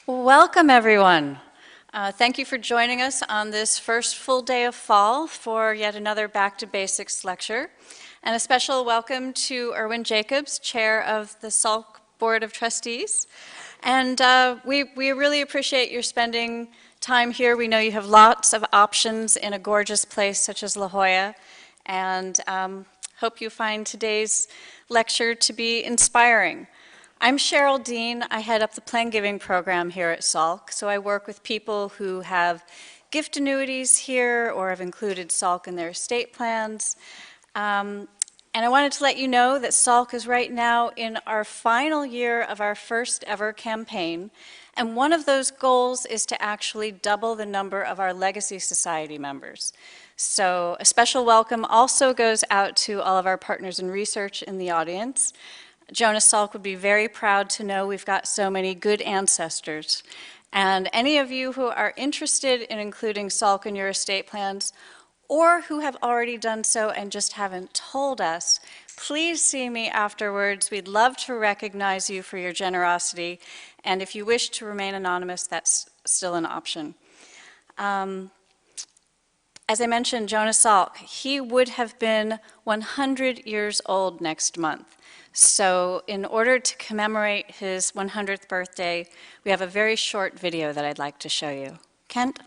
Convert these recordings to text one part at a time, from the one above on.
Welcome, everyone. Thank you for joining us on this first full day of fall for yet another Back to Basics lecture. And a special welcome to Erwin Jacobs, Chair of the Salk Board of Trustees. And we really appreciate your spending time here. We know you have lots of options in a gorgeous place such as La Jolla, and hope you find today's lecture to be inspiring. I'm Cheryl Dean. I head up the plan giving program here at Salk. So I work with people who have gift annuities here or have included Salk in their estate plans. And I wanted to let you know that Salk is right now in our final year of our first ever campaign. And one of those goals is to actually double the number of our Legacy Society members. So a special welcome also goes out to all of our partners in research in the audience. Jonas Salk would be very proud to know we've got so many good ancestors. And any of you who are interested in including Salk in your estate plans, or who have already done so and just haven't told us, please see me afterwards. We'd love to recognize you for your generosity. And if you wish to remain anonymous, that's still an option. As I mentioned, Jonas Salk, he would have been 100 years old next month. So in order to commemorate his 100th birthday, we have a very short video that I'd like to show you. Kent?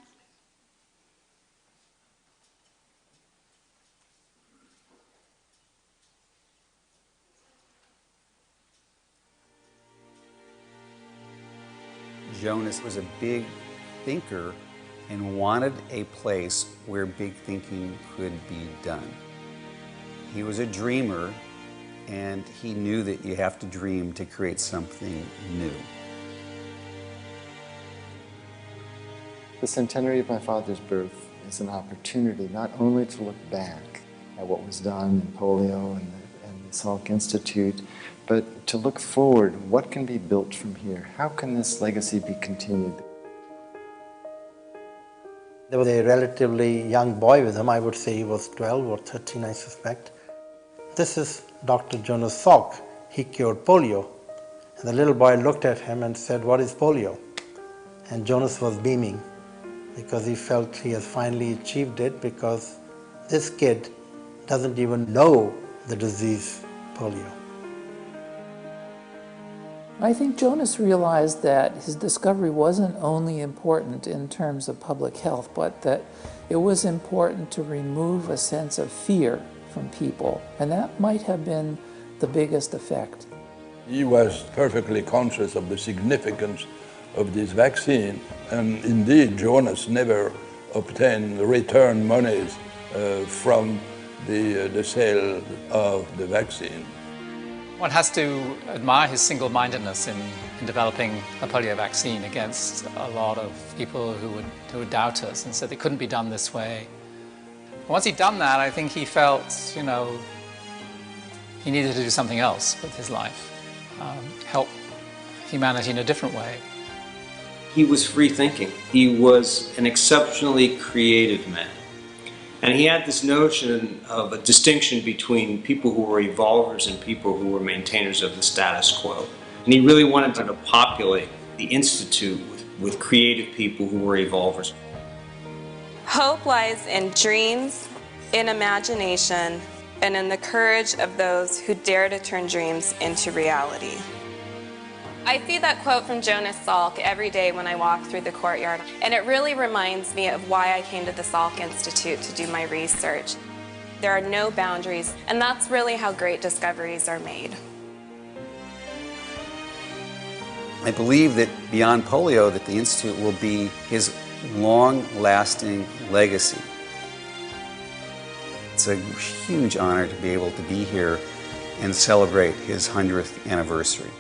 Jonas was a big thinker and wanted a place where big thinking could be done. He was a dreamer, and he knew that you have to dream to create something new. The centenary of my father's birth is an opportunity not only to look back at what was done in polio and the Salk Institute, but to look forward. What can be built from here? How can this legacy be continued? There was a relatively young boy with him. I would say he was 12 or 13, I suspect. This is Dr. Jonas Salk. He cured polio. And the little boy looked at him and said, "What is polio?" And Jonas was beaming because he felt he has finally achieved it, because this kid doesn't even know the disease polio. I think Jonas realized that his discovery wasn't only important in terms of public health, but that it was important to remove a sense of fear from people, and that might have been the biggest effect. He was perfectly conscious of the significance of this vaccine, and indeed Jonas never obtained return monies from the sale of the vaccine. One has to admire his single-mindedness in developing a polio vaccine against a lot of people who would doubt us and said it couldn't be done this way. Once he'd done that, I think he felt, he needed to do something else with his life, help humanity in a different way. He was free-thinking. He was an exceptionally creative man. And he had this notion of a distinction between people who were evolvers and people who were maintainers of the status quo. And he really wanted to populate the Institute with creative people who were evolvers. Hope lies in dreams, in imagination, and in the courage of those who dare to turn dreams into reality. I see that quote from Jonas Salk every day when I walk through the courtyard, and it really reminds me of why I came to the Salk Institute to do my research. There are no boundaries, and that's really how great discoveries are made. I believe that beyond polio, that the Institute will be his long-lasting legacy. It's a huge honor to be able to be here and celebrate his 100th anniversary.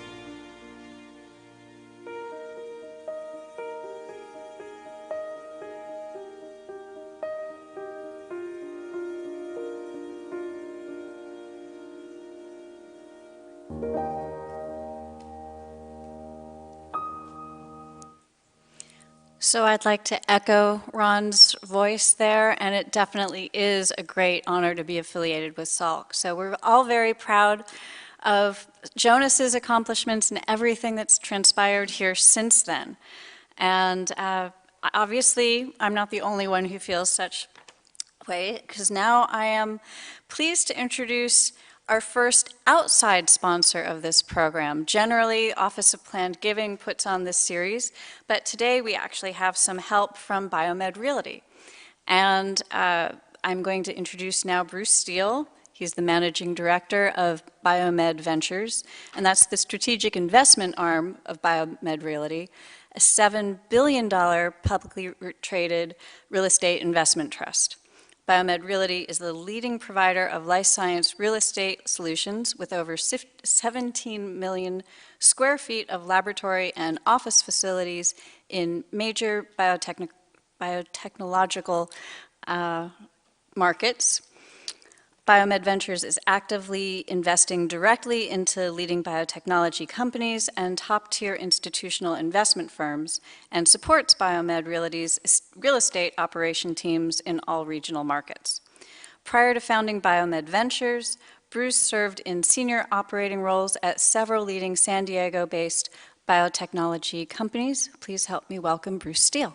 So I'd like to echo Ron's voice there, and it definitely is a great honor to be affiliated with Salk. So we're all very proud of Jonas's accomplishments and everything that's transpired here since then. And obviously, I'm not the only one who feels such way, because now I am pleased to introduce our first outside sponsor of this program. Generally, Office of Planned Giving puts on this series, but today we actually have some help from Biomed Realty. And I'm going to introduce now Bruce Steele. He's the managing director of Biomed Ventures, and that's the strategic investment arm of Biomed Realty, a $7 billion publicly traded real estate investment trust. Biomed Realty is the leading provider of life science real estate solutions with over 17 million square feet of laboratory and office facilities in major biotechnological markets. Biomed Ventures is actively investing directly into leading biotechnology companies and top-tier institutional investment firms, and supports Biomed Realty's real estate operation teams in all regional markets. Prior to founding Biomed Ventures, Bruce served in senior operating roles at several leading San Diego-based biotechnology companies. Please help me welcome Bruce Steele.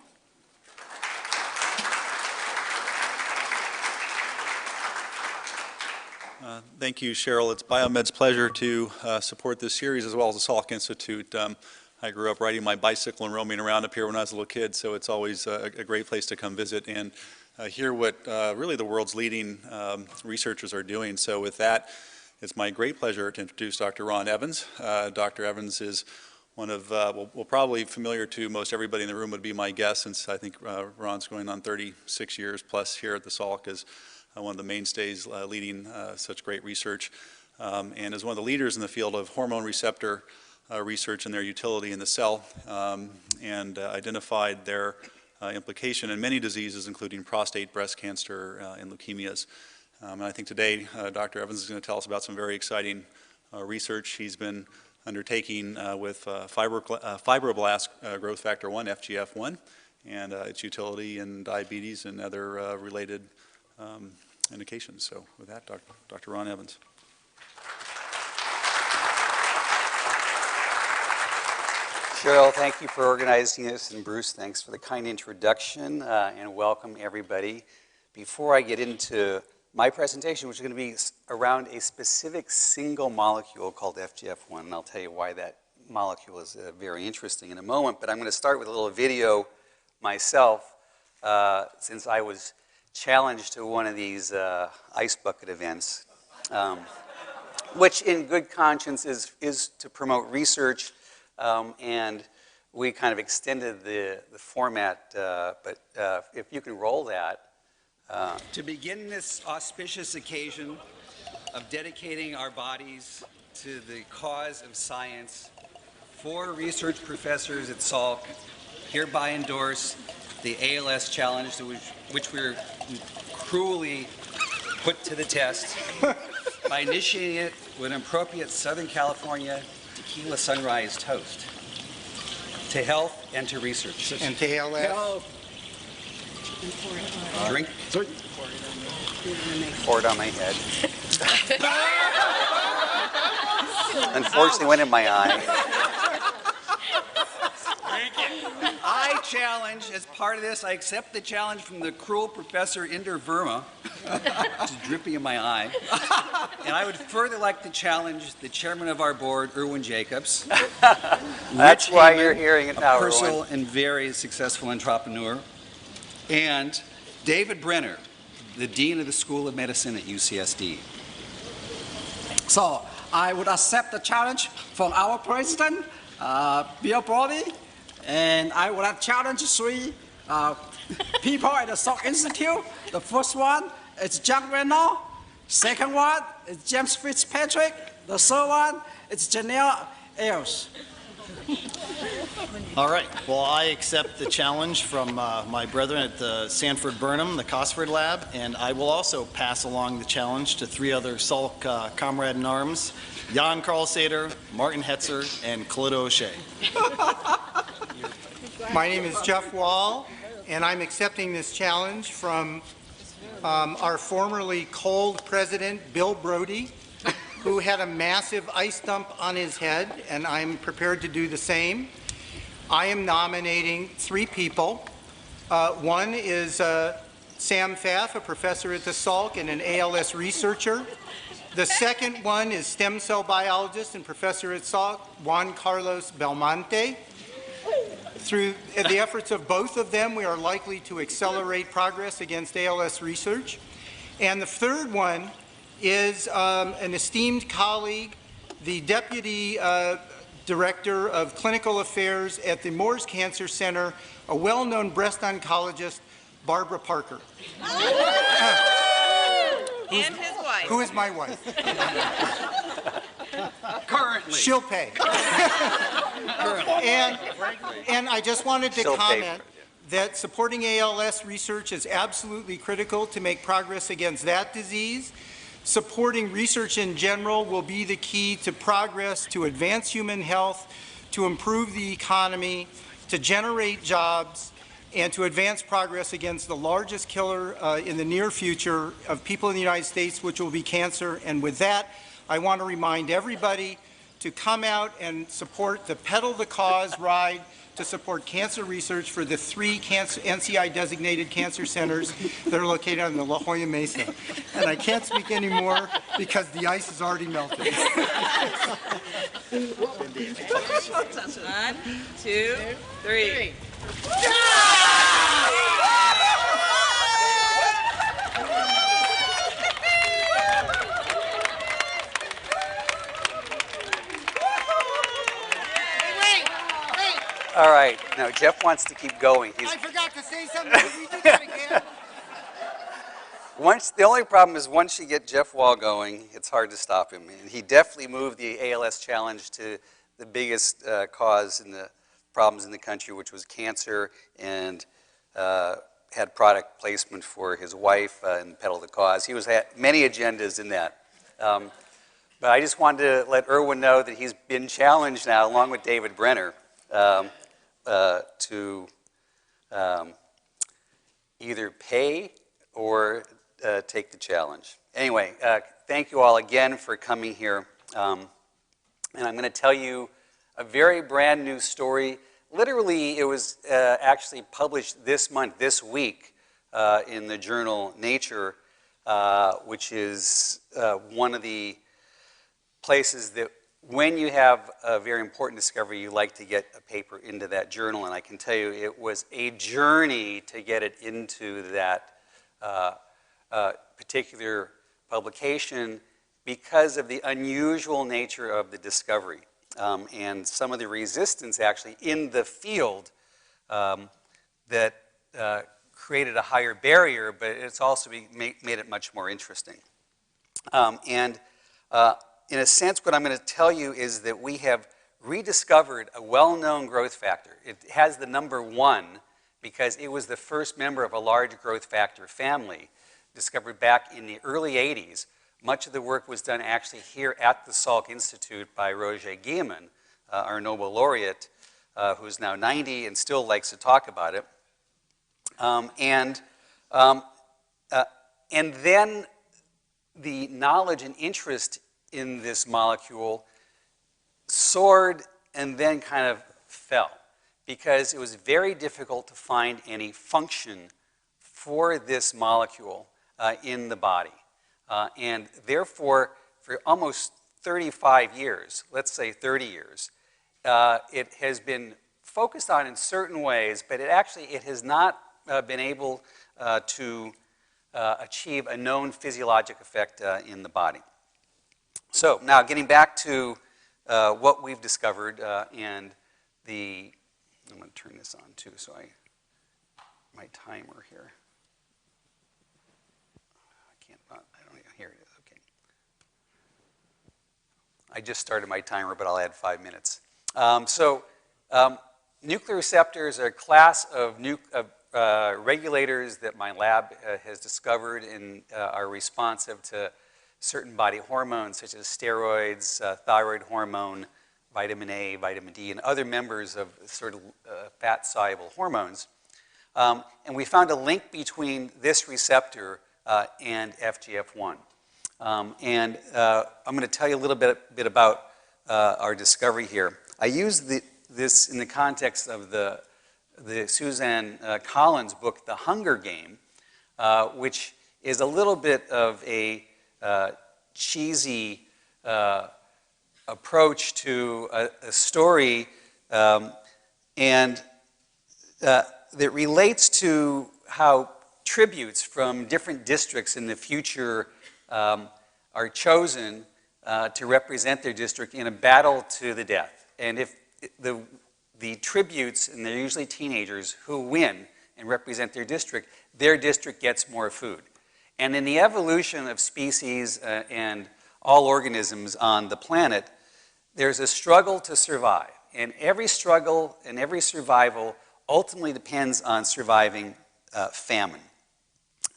Thank you, Cheryl. It's Biomed's pleasure to support this series as well as the Salk Institute. I grew up riding my bicycle and roaming around up here when I was a little kid, so it's always a great place to come visit and hear what really the world's leading researchers are doing. So with that, it's my great pleasure to introduce Dr. Ron Evans. Dr. Evans is one of, well, probably familiar to most everybody in the room would be my guest, since I think Ron's going on 36 years plus here at the Salk as one of the mainstays leading such great research, and is one of the leaders in the field of hormone receptor research and their utility in the cell, and identified their implication in many diseases, including prostate, breast cancer, and leukemias. And I think today Dr. Evans is going to tell us about some very exciting research he's been undertaking with fibroblast growth factor 1, FGF1, and its utility in diabetes and other related indications. So with that, Dr. Ron Evans. Cheryl, thank you for organizing this, and Bruce, thanks for the kind introduction, and welcome everybody. Before I get into my presentation, which is going to be around a specific single molecule called FGF1, and I'll tell you why that molecule is very interesting in a moment, but I'm going to start with a little video myself, since I was challenged to one of these ice bucket events, which in good conscience is to promote research, and we kind of extended the format, but if you can roll that. To begin this auspicious occasion of dedicating our bodies to the cause of science, 4 research professors at Salk hereby endorse the ALS challenge, which we're cruelly put to the test by initiating it with an appropriate Southern California tequila sunrise toast to health and to research. And to ALS. Drink. Pour it on my head. Unfortunately, went in my eye. I challenge, as part of this, I accept the challenge from the cruel Professor Inder Verma, which is dripping in my eye. And I would further like to challenge the chairman of our board, Erwin Jacobs. That's why you're hearing it now, a personal Erwin. and very successful entrepreneur. And David Brenner, the Dean of the School of Medicine at UCSD. So I would accept the challenge from our president, Bill Brody, and I would have challenged 3 people at the Salk Institute. The first one is Jack Renault. Second one is James Fitzpatrick. The third one is Janelle Ayers. All right. Well, I accept the challenge from my brethren at the Sanford Burnham, the Cosford Lab, and I will also pass along the challenge to 3 other Salk comrade in arms, Jan Carlsader, Martin Hetzer, and Claude O'Shea. My name is Jeff Wall, and I'm accepting this challenge from our formerly cold president, Bill Brody, who had a massive ice dump on his head, and I'm prepared to do the same. I am nominating 3 people. One is Sam Pfaff, a professor at the Salk and an ALS researcher. The second one is stem cell biologist and professor at Salk, Juan Carlos Belmonte. Through the efforts of both of them, we are likely to accelerate progress against ALS research. And the third one is an esteemed colleague, the deputy director of clinical affairs at the Moores Cancer Center, a well-known breast oncologist, Barbara Parker. And his wife. Who is my wife? Currently. She'll pay. And I just wanted to comment that supporting ALS research is absolutely critical to make progress against that disease. Supporting research in general will be the key to progress, to advance human health, to improve the economy, to generate jobs, and to advance progress against the largest killer in the near future of people in the United States, which will be cancer. And with that, I want to remind everybody to come out and support the Pedal the Cause ride to support cancer research for the 3 NCI-designated cancer centers that are located on the La Jolla Mesa. And I can't speak anymore because the ice is already melted. 1, 2, 3. All right. No, Jeff wants to keep going. I forgot to say something. Can we do that again? The only problem is once you get Jeff Wall going, it's hard to stop him. And he definitely moved the ALS challenge to the biggest cause in the problems in the country, which was cancer, and had product placement for his wife and Pedal the Cause. He had many agendas in that. But I just wanted to let Erwin know that he's been challenged now, along with David Brenner, to either pay or take the challenge. Anyway, thank you all again for coming here. And I'm going to tell you a very brand new story. Literally, it was actually published this month, this week, in the journal Nature, which is one of the places that when you have a very important discovery, you like to get a paper into that journal. And I can tell you it was a journey to get it into that particular publication because of the unusual nature of the discovery and some of the resistance actually in the field that created a higher barrier, but it's also made it much more interesting. In a sense, what I'm going to tell you is that we have rediscovered a well-known growth factor. It has the number 1 because it was the first member of a large growth factor family discovered back in the early 80s. Much of the work was done actually here at the Salk Institute by Roger Guillemot, our Nobel laureate, who's now 90 and still likes to talk about it. And then the knowledge and interest in this molecule soared and then kind of fell because it was very difficult to find any function for this molecule in the body. And therefore, for almost 35 years, let's say 30 years, it has been focused on in certain ways, but it has not been able to achieve a known physiologic effect in the body. So now getting back to what we've discovered and I'm going to turn this on too, so my timer here. Here it is, okay. I just started my timer, but I'll add 5 minutes. Nuclear receptors are a class of regulators that my lab has discovered and are responsive to certain body hormones such as steroids, thyroid hormone, vitamin A, vitamin D, and other members of sort of fat-soluble hormones. And we found a link between this receptor and FGF1. I'm going to tell you a little bit about our discovery here. I use this in the context of the Suzanne Collins book, The Hunger Game, which is a little bit of a cheesy approach to a story that relates to how tributes from different districts in the future are chosen to represent their district in a battle to the death. And if the tributes, and they're usually teenagers, who win and represent their district gets more food. And in the evolution of species and all organisms on the planet, there's a struggle to survive. And every struggle and every survival ultimately depends on surviving famine.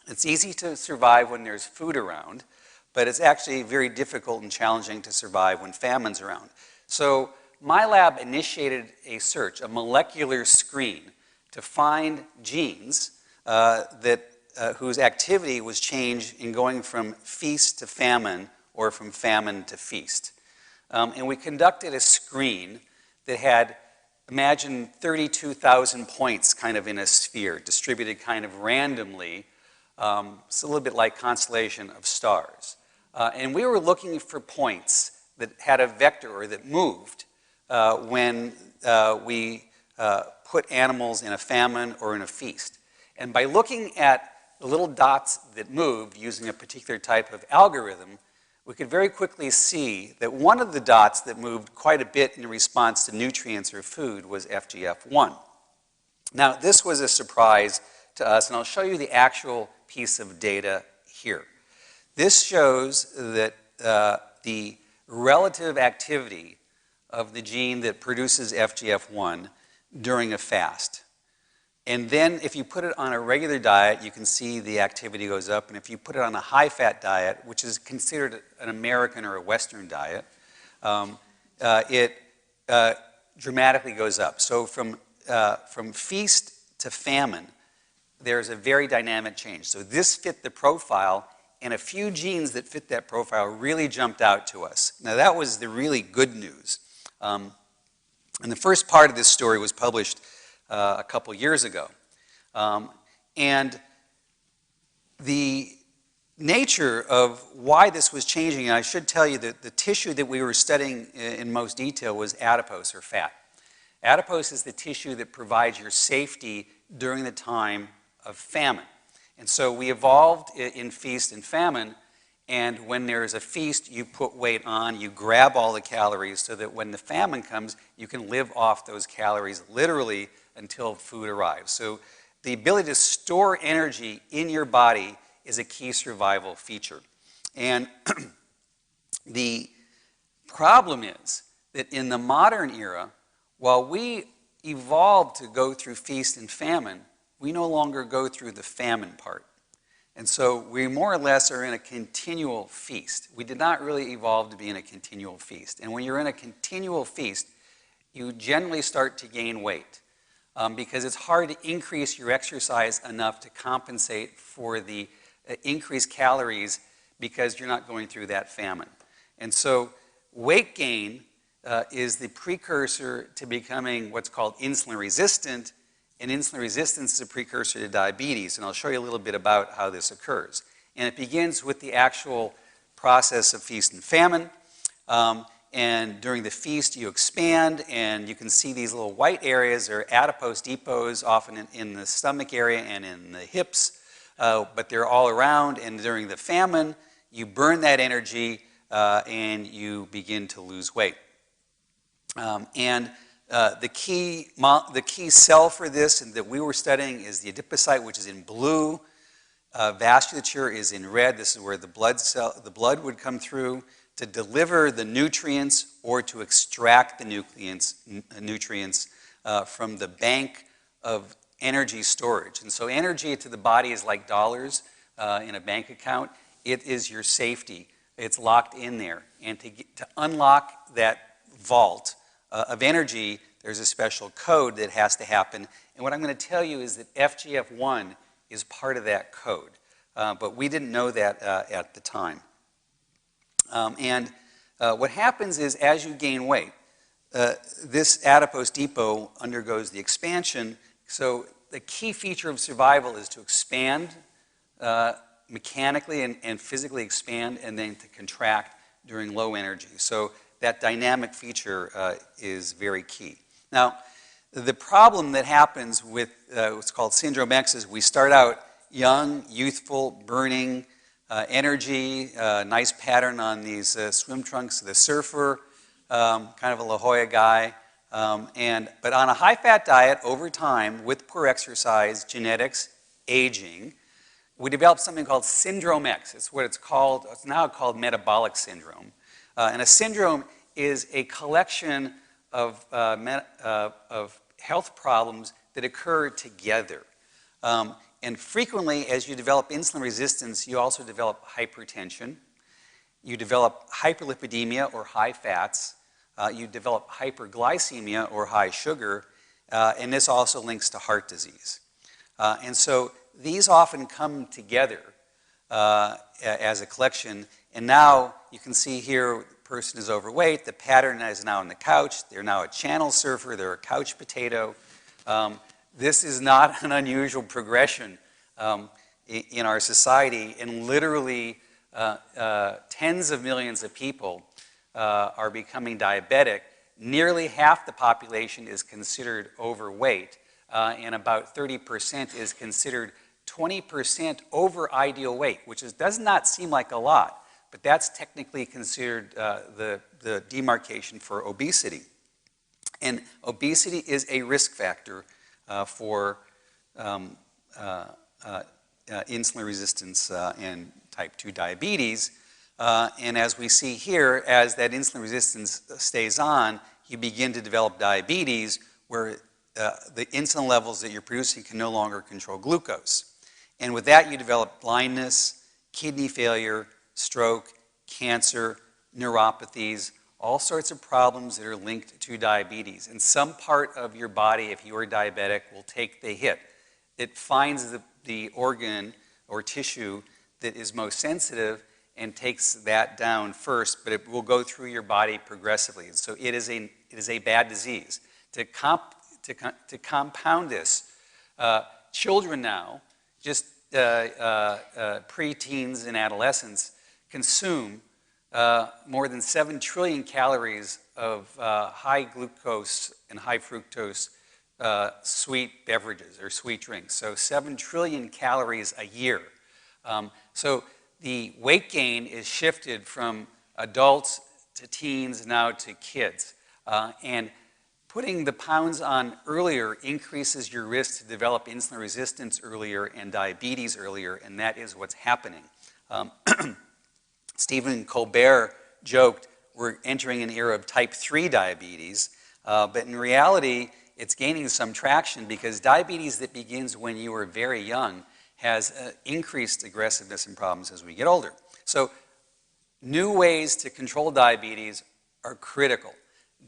It's easy to survive when there's food around, but it's actually very difficult and challenging to survive when famine's around. So my lab initiated a search, a molecular screen, to find genes whose activity was changed in going from feast to famine or from famine to feast. And we conducted a screen that had, imagine 32,000 points kind of in a sphere, distributed kind of randomly. It's a little bit like constellation of stars. And we were looking for points that had a vector or that moved when we put animals in a famine or in a feast. And by looking at the little dots that moved using a particular type of algorithm, we could very quickly see that one of the dots that moved quite a bit in response to nutrients or food was FGF1. Now, this was a surprise to us, and I'll show you the actual piece of data here. This shows that the relative activity of the gene that produces FGF1 during a fast. And then if you put it on a regular diet, you can see the activity goes up. And if you put it on a high-fat diet, which is considered an American or a Western diet, it dramatically goes up. So from feast to famine, there's a very dynamic change. So this fit the profile, and a few genes that fit that profile really jumped out to us. Now that was the really good news. And the first part of this story was published a couple years ago. And the nature of why this was changing, and I should tell you that the tissue that we were studying in most detail was adipose or fat. Adipose is the tissue that provides your safety during the time of famine. And so we evolved in feast and famine, and when there's a feast, you put weight on, you grab all the calories so that when the famine comes, you can live off those calories literally until food arrives. So the ability to store energy in your body is a key survival feature. And the problem is that in the modern era, while we evolved to go through feast and famine, we no longer go through the famine part. And so we more or less are in a continual feast. We did not really evolve to be in a continual feast. And when you're in a continual feast, you generally start to gain weight because it's hard to increase your exercise enough to compensate for the increased calories because you're not going through that famine. And so weight gain is the precursor to becoming what's called insulin resistant, and insulin resistance is a precursor to diabetes, and I'll show you a little bit about how this occurs. And it begins with the actual process of feast and famine. And during the feast, you expand, and you can see these little white areas are adipose depots, often in the stomach area and in the hips, but they're all around. And during the famine, you burn that energy, and you begin to lose weight. The key cell for this and that we were studying is the adipocyte, which is in blue. Vasculature is in red. This is where the blood would come through to deliver the nutrients or to extract the nutrients from the bank of energy storage. And so energy to the body is like dollars in a bank account. It is your safety. It's locked in there. And to unlock that vault of energy, there's a special code that has to happen. And what I'm going to tell you is that FGF1 is part of that code. But we didn't know that at the time. What happens is as you gain weight, this adipose depot undergoes the expansion. So the key feature of survival is to expand mechanically and physically expand, and then to contract during low energy. So that dynamic feature is very key. Now, the problem that happens with what's called Syndrome X is we start out young, youthful, burning, energy, nice pattern on these swim trunks of the surfer, kind of a La Jolla guy. But on a high-fat diet over time, with poor exercise, genetics, aging, we develop something called Syndrome X. It's what it's called. It's now called metabolic syndrome. And a syndrome is a collection of health problems that occur together. And frequently, as you develop insulin resistance, you also develop hypertension. You develop hyperlipidemia, or high fats. You develop hyperglycemia, or high sugar. And this also links to heart disease. And so these often come together as a collection. And now you can see here the person is overweight. The pattern is now on the couch. They're now a channel surfer. They're a couch potato. This is not an unusual progression in our society, and literally tens of millions of people are becoming diabetic. Nearly half the population is considered overweight, and about 30% is considered 20% over ideal weight, which does not seem like a lot, but that's technically considered the demarcation for obesity. And obesity is a risk factor for insulin resistance and type 2 diabetes. And as we see here, as that insulin resistance stays on, you begin to develop diabetes where the insulin levels that you're producing can no longer control glucose. And with that, you develop blindness, kidney failure, stroke, cancer, neuropathies, all sorts of problems that are linked to diabetes. And some part of your body, if you are diabetic, will take the hit. It finds the organ or tissue that is most sensitive and takes that down first, but it will go through your body progressively. And so it is a bad disease. To compound this, children now, just preteens and adolescents, consume more than 7 trillion calories of high glucose and high fructose sweet beverages or sweet drinks. So 7 trillion calories a year. So the weight gain is shifted from adults to teens now to kids. And putting the pounds on earlier increases your risk to develop insulin resistance earlier and diabetes earlier, and that is what's happening. Stephen Colbert joked, we're entering an era of type 3 diabetes, but in reality, it's gaining some traction because diabetes that begins when you are very young has increased aggressiveness and problems as we get older. So new ways to control diabetes are critical.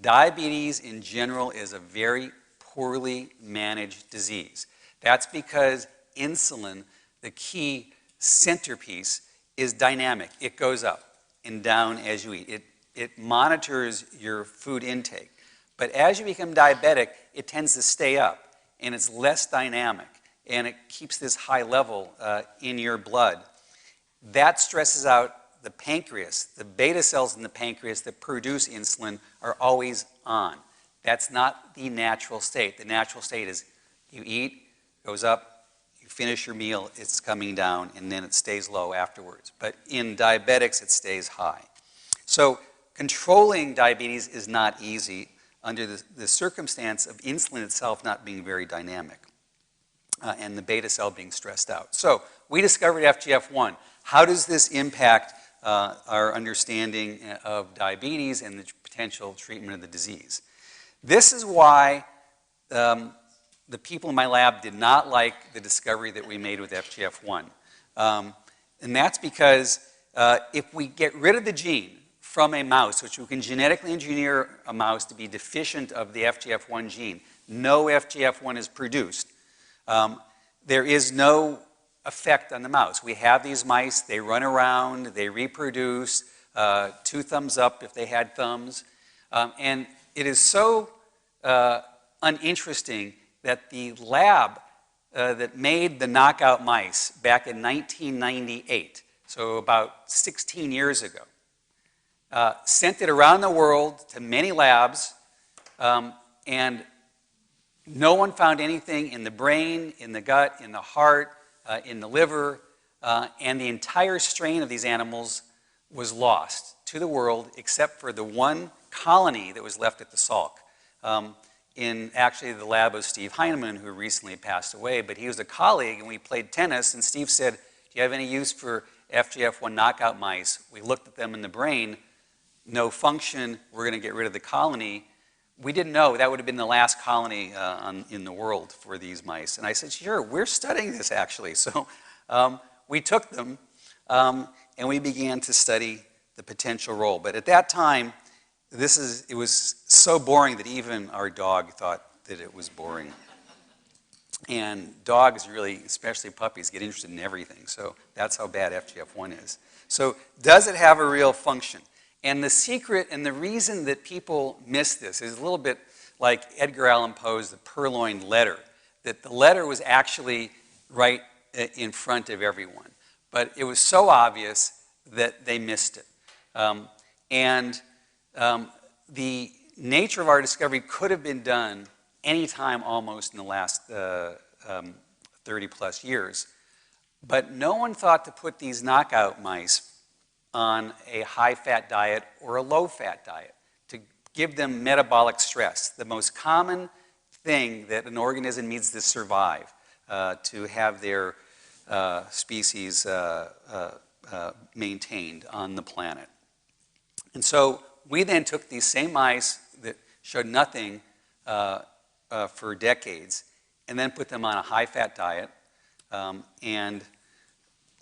Diabetes in general is a very poorly managed disease. That's because insulin, the key centerpiece, is dynamic. It goes up and down as you eat. It monitors your food intake. But as you become diabetic, it tends to stay up, and it's less dynamic, and it keeps this high level in your blood. That stresses out the pancreas. The beta cells in the pancreas that produce insulin are always on. That's not the natural state. The natural state is you eat, goes up, you finish your meal, it's coming down, and then it stays low afterwards. But in diabetics, it stays high. So controlling diabetes is not easy under the circumstance of insulin itself not being very dynamic and the beta cell being stressed out. So we discovered FGF1. How does this impact our understanding of diabetes and the potential treatment of the disease? This is why the people in my lab did not like the discovery that we made with FGF1. And that's because if we get rid of the gene from a mouse, which we can genetically engineer a mouse to be deficient of the FGF1 gene, no FGF1 is produced. There is no effect on the mouse. We have these mice, they run around, they reproduce, 2 thumbs up if they had thumbs. And it is so uninteresting that the lab that made the knockout mice back in 1998, so about 16 years ago, sent it around the world to many labs, and no one found anything in the brain, in the gut, in the heart, in the liver, and the entire strain of these animals was lost to the world except for the one colony that was left at the Salk. In actually the lab of Steve Heinemann, who recently passed away, but he was a colleague and we played tennis, and Steve said, do you have any use for FGF1 knockout mice? We looked at them in the brain, no function, we're going to get rid of the colony. We didn't know that would have been the last colony in the world for these mice. And I said, sure, we're studying this actually. So we took them and we began to study the potential role. But at that time, it was so boring that even our dog thought that it was boring. And dogs really, especially puppies, get interested in everything. So that's how bad FGF1 is. So does it have a real function? And the secret and the reason that people miss this is a little bit like Edgar Allan Poe's The Purloined Letter, that the letter was actually right in front of everyone. But it was so obvious that they missed it. The nature of our discovery could have been done anytime almost in the last 30 plus years. But no one thought to put these knockout mice on a high-fat diet or a low-fat diet to give them metabolic stress, the most common thing that an organism needs to survive, to have their species maintained on the planet. And so we then took these same mice that showed nothing for decades and then put them on a high-fat diet. And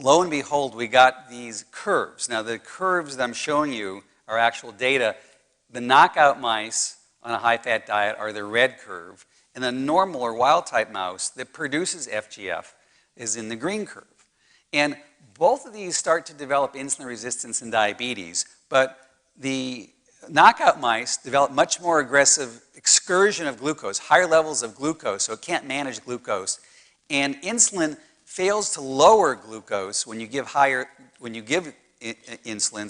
lo and behold, we got these curves. Now, the curves that I'm showing you are actual data. The knockout mice on a high-fat diet are the red curve, and the normal or wild-type mouse that produces FGF is in the green curve. And both of these start to develop insulin resistance and diabetes, but the knockout mice develop much more aggressive excursion of glucose, higher levels of glucose, so it can't manage glucose. And insulin fails to lower glucose when you give insulins.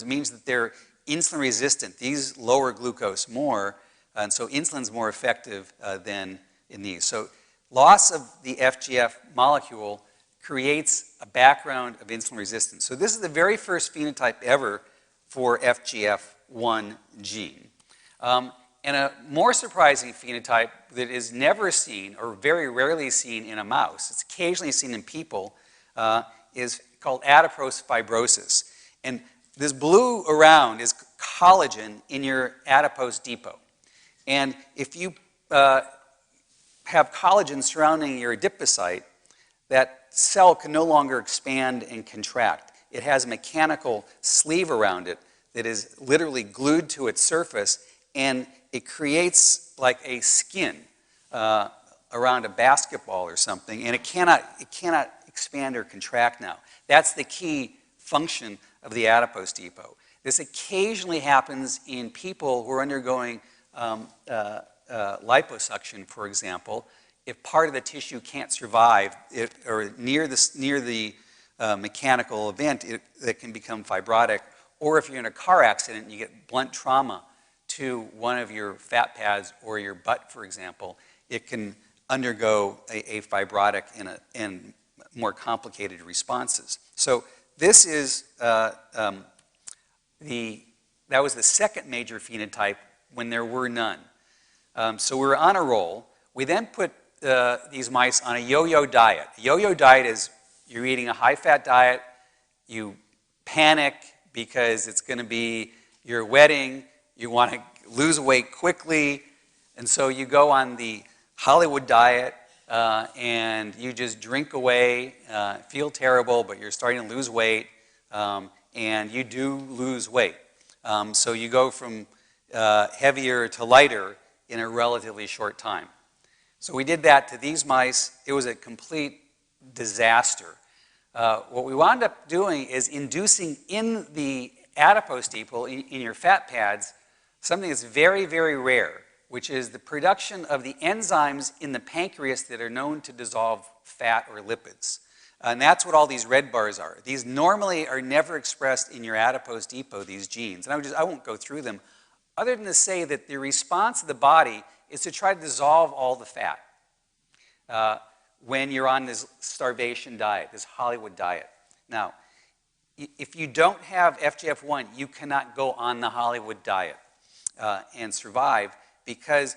It means that they're insulin resistant. These lower glucose more, and so insulin's more effective than in these. So loss of the FGF molecule creates a background of insulin resistance. So this is the very first phenotype ever for FGF1 gene. And a more surprising phenotype that is never seen or very rarely seen in a mouse, it's occasionally seen in people, is called adipose fibrosis. And this blue around is collagen in your adipose depot. And if you have collagen surrounding your adipocyte, that cell can no longer expand and contract. It has a mechanical sleeve around it that is literally glued to its surface, and it creates like a skin around a basketball or something, and it cannot expand or contract now. That's the key function of the adipose depot. This occasionally happens in people who are undergoing liposuction, for example. If part of the tissue can't survive or near the mechanical event, that can become fibrotic. Or if you're in a car accident and you get blunt trauma to one of your fat pads or your butt, for example, it can undergo a fibrotic and more complicated responses. So this is that was the second major phenotype when there were none. So we were on a roll. We then put these mice on a yo-yo diet. A yo-yo diet is you're eating a high-fat diet, you panic because it's going to be your wedding, you want to lose weight quickly, and so you go on the Hollywood diet and you just drink away, feel terrible, but you're starting to lose weight, and you do lose weight. So you go from heavier to lighter in a relatively short time. So we did that to these mice. It was a complete disaster. What we wound up doing is inducing in the adipose depot, in your fat pads, something that's very, very rare, which is the production of the enzymes in the pancreas that are known to dissolve fat or lipids. And that's what all these red bars are. These normally are never expressed in your adipose depot, these genes. And I won't go through them, other than to say that the response of the body is to try to dissolve all the fat when you're on this starvation diet, this Hollywood diet. Now, if you don't have FGF1, you cannot go on the Hollywood diet and survive, because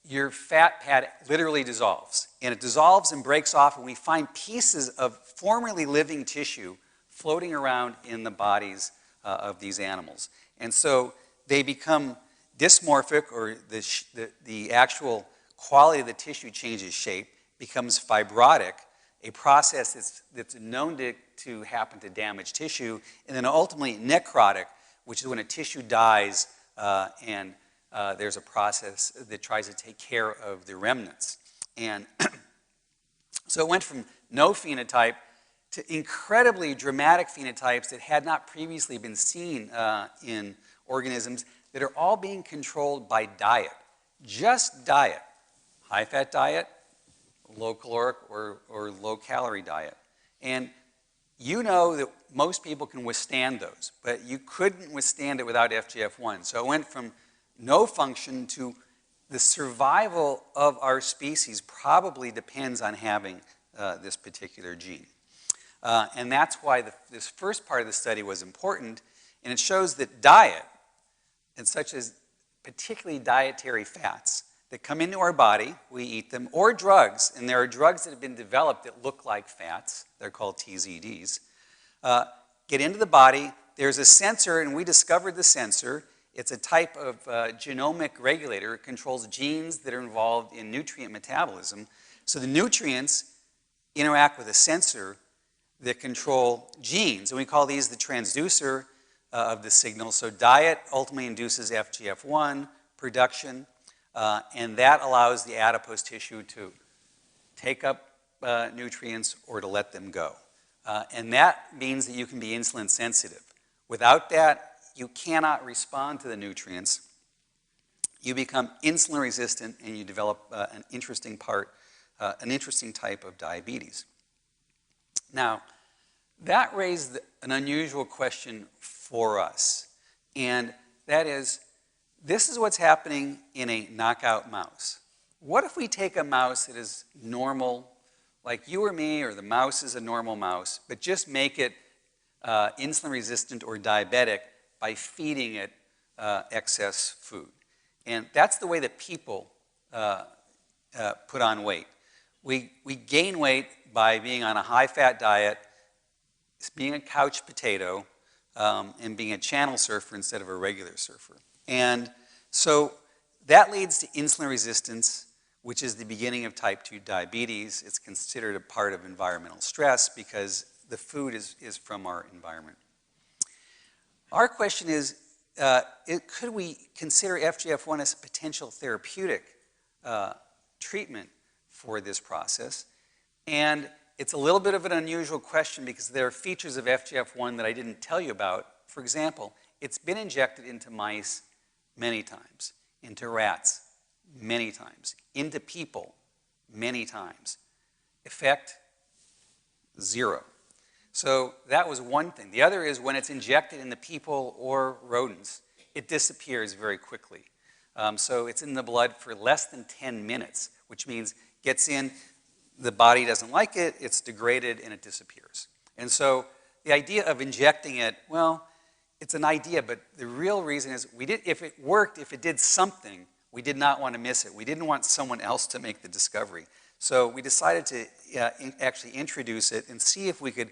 your fat pad literally dissolves. And it dissolves and breaks off, and we find pieces of formerly living tissue floating around in the bodies of these animals. And so they become dysmorphic, or the actual quality of the tissue changes shape, becomes fibrotic, a process that's known to happen to damage tissue, and then ultimately necrotic, which is when a tissue dies and there's a process that tries to take care of the remnants. And so it went from no phenotype to incredibly dramatic phenotypes that had not previously been seen in organisms that are all being controlled by diet. Just diet. High-fat diet, low-caloric or low-calorie diet. And you know that most people can withstand those, but you couldn't withstand it without FGF1. So it went from no function to the survival of our species probably depends on having this particular gene. And that's why this first part of the study was important, and it shows that diet, and such as particularly dietary fats that come into our body, we eat them, or drugs, and there are drugs that have been developed that look like fats, they're called TZDs, get into the body. There's a sensor, and we discovered the sensor. It's a type of genomic regulator. It controls genes that are involved in nutrient metabolism. So the nutrients interact with a sensor that control genes, and we call these the transducer of the signal. So diet ultimately induces FGF1 production, and that allows the adipose tissue to take up nutrients or to let them go. And that means that you can be insulin sensitive. Without that, you cannot respond to the nutrients. You become insulin resistant, and you develop an interesting type of diabetes. Now, that raised an unusual question for us, and that is, this is what's happening in a knockout mouse. What if we take a mouse that is normal, like you or me, or the mouse is a normal mouse, but just make it insulin resistant or diabetic by feeding it excess food? And that's the way that people put on weight. We gain weight by being on a high-fat diet, being a couch potato, and being a channel surfer instead of a regular surfer. And so that leads to insulin resistance, which is the beginning of type 2 diabetes. It's considered a part of environmental stress because the food is from our environment. Our question is, could we consider FGF1 as a potential therapeutic treatment for this process? And it's a little bit of an unusual question because there are features of FGF1 that I didn't tell you about. For example, it's been injected into mice many times, into rats many times, into people many times. Effect, 0. So that was one thing. The other is when it's injected into people or rodents, it disappears very quickly. So it's in the blood for less than 10 minutes, which means gets in, the body doesn't like it, it's degraded, and it disappears. And so the idea of injecting it, well, it's an idea, but the real reason is if it worked, if it did something, we did not want to miss it. We didn't want someone else to make the discovery. So we decided to actually introduce it and see if we could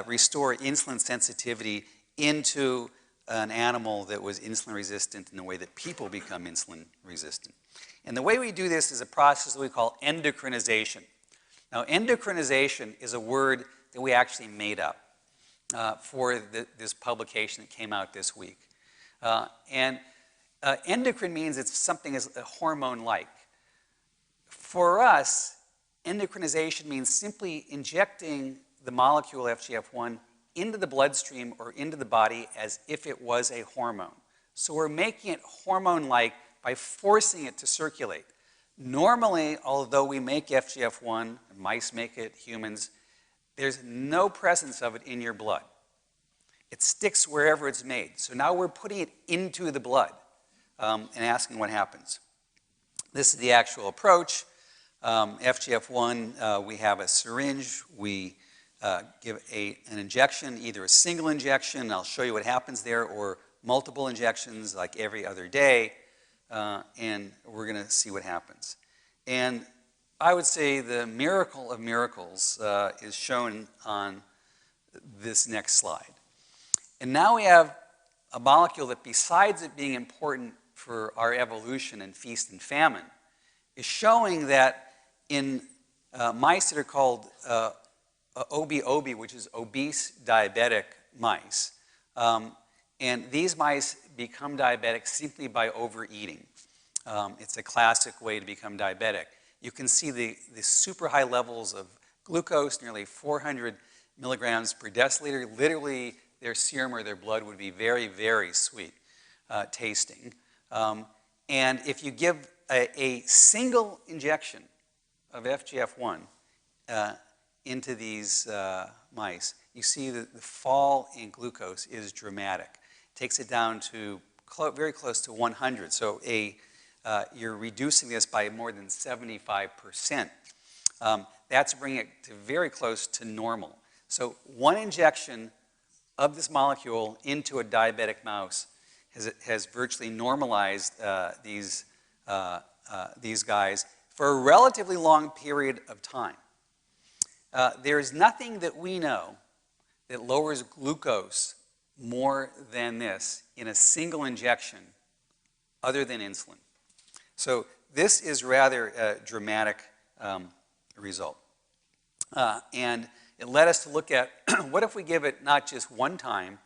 restore insulin sensitivity into an animal that was insulin resistant in the way that people become insulin resistant. And the way we do this is a process that we call endocrinization. Now, endocrinization is a word that we actually made up for this publication that came out this week. Endocrine means it's something as a hormone-like. For us, endocrinization means simply injecting the molecule FGF1 into the bloodstream or into the body as if it was a hormone. So we're making it hormone-like by forcing it to circulate. Normally, although we make FGF1, mice make it, humans, there's no presence of it in your blood. It sticks wherever it's made. So now we're putting it into the blood and asking what happens. This is the actual approach. FGF1, we have a syringe. We give an injection, either a single injection, I'll show you what happens there, or multiple injections like every other day, and we're going to see what happens. And I would say the miracle of miracles is shown on this next slide. And now we have a molecule that, besides it being important for our evolution and feast and famine, is showing that in mice that are called OB, which is obese diabetic mice, and these mice become diabetic simply by overeating. It's a classic way to become diabetic. You can see the super high levels of glucose, nearly 400 milligrams per deciliter. Literally, their serum or their blood would be very, very sweet tasting. And if you give a single injection of FGF1 into these mice, you see that the fall in glucose is dramatic. It takes it down to very close to 100. So you're reducing this by more than 75%. That's bringing it to very close to normal. So one injection of this molecule into a diabetic mouse has virtually normalized these guys for a relatively long period of time. There is nothing that we know that lowers glucose more than this in a single injection other than insulin. So this is rather a dramatic result. And it led us to look at what if we give it not just one time,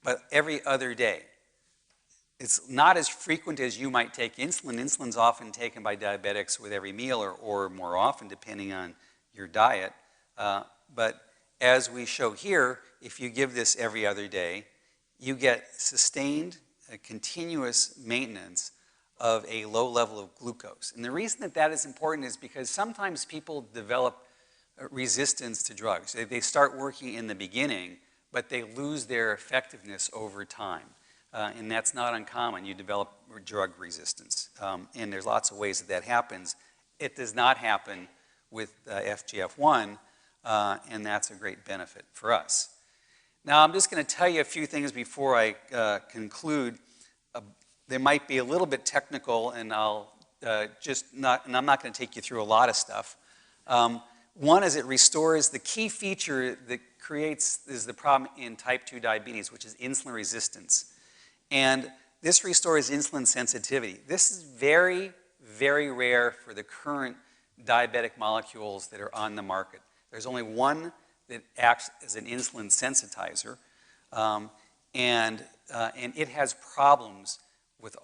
but every other day. It's not as frequent as you might take insulin. Insulin's often taken by diabetics with every meal or more often, depending on your diet. But as we show here, if you give this every other day, you get sustained, continuous maintenance of a low level of glucose. And the reason that that is important is because sometimes people develop resistance to drugs. They start working in the beginning, but they lose their effectiveness over time. And that's not uncommon. You develop drug resistance. And there's lots of ways that that happens. It does not happen with FGF1, and that's a great benefit for us. Now, I'm just going to tell you a few things before I conclude. They might be a little bit technical, and I'm not going to take you through a lot of stuff. One is it restores the key feature that is the problem in type 2 diabetes, which is insulin resistance. And this restores insulin sensitivity. This is very, very rare for the current diabetic molecules that are on the market. There's only one that acts as an insulin sensitizer, and it has problems with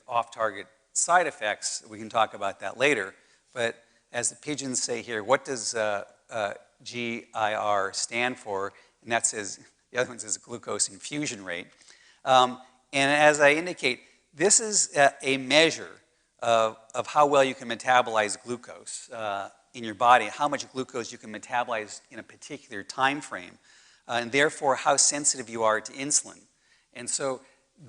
off-target side effects. We can talk about that later. But as the pigeons say here, what does GIR stand for? And that says, the other one says glucose infusion rate. And as I indicate, this is a measure of how well you can metabolize glucose in your body, how much glucose you can metabolize in a particular time frame, and therefore how sensitive you are to insulin. And so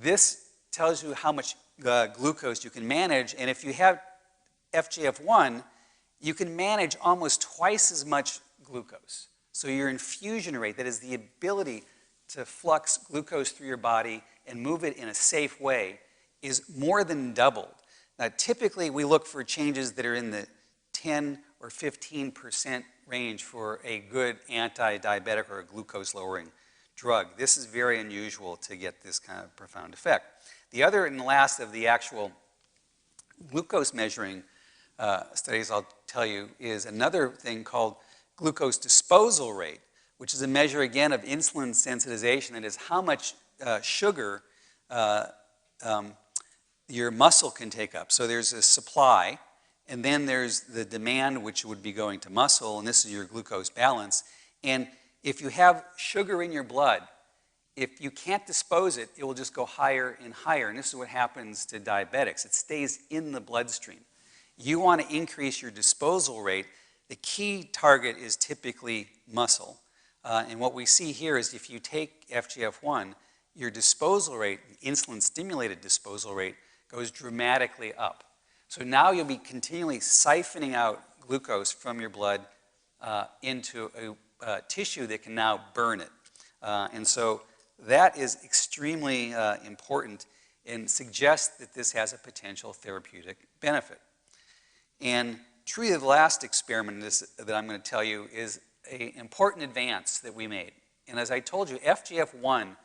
this tells you how much glucose you can manage, and if you have FGF1, you can manage almost twice as much glucose. So your infusion rate, that is the ability to flux glucose through your body and move it in a safe way, is more than doubled. Now, typically, we look for changes that are in the 10 or 15% range for a good anti-diabetic or a glucose-lowering drug. This is very unusual to get this kind of profound effect. The other and last of the actual glucose measuring studies I'll tell you is another thing called glucose disposal rate, which is a measure, again, of insulin sensitization. That is how much sugar your muscle can take up. So there's a supply, and then there's the demand, which would be going to muscle, and this is your glucose balance. And If you have sugar in your blood, if you can't dispose it, it will just go higher and higher. And this is what happens to diabetics. It stays in the bloodstream. You want to increase your disposal rate. The key target is typically muscle. And what we see here is if you take FGF1, your disposal rate, insulin-stimulated disposal rate, goes dramatically up. So now you'll be continually siphoning out glucose from your blood into a tissue that can now burn it. And so that is extremely important and suggests that this has a potential therapeutic benefit. And truly the last experiment that I'm going to tell you is an important advance that we made. And as I told you, FGF1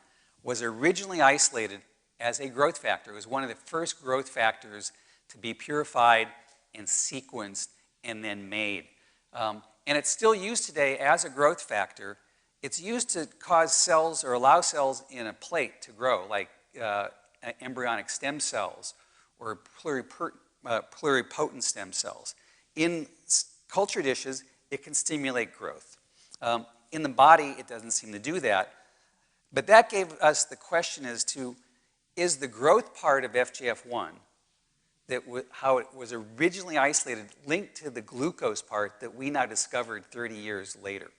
was originally isolated as a growth factor. It was one of the first growth factors to be purified and sequenced and then made. And it's still used today as a growth factor. It's used to cause cells or allow cells in a plate to grow, like embryonic stem cells or pluripotent stem cells. In culture dishes, it can stimulate growth. In the body, it doesn't seem to do that. But that gave us the question as to, is the growth part of FGF1, how it was originally isolated, linked to the glucose part that we now discovered 30 years later?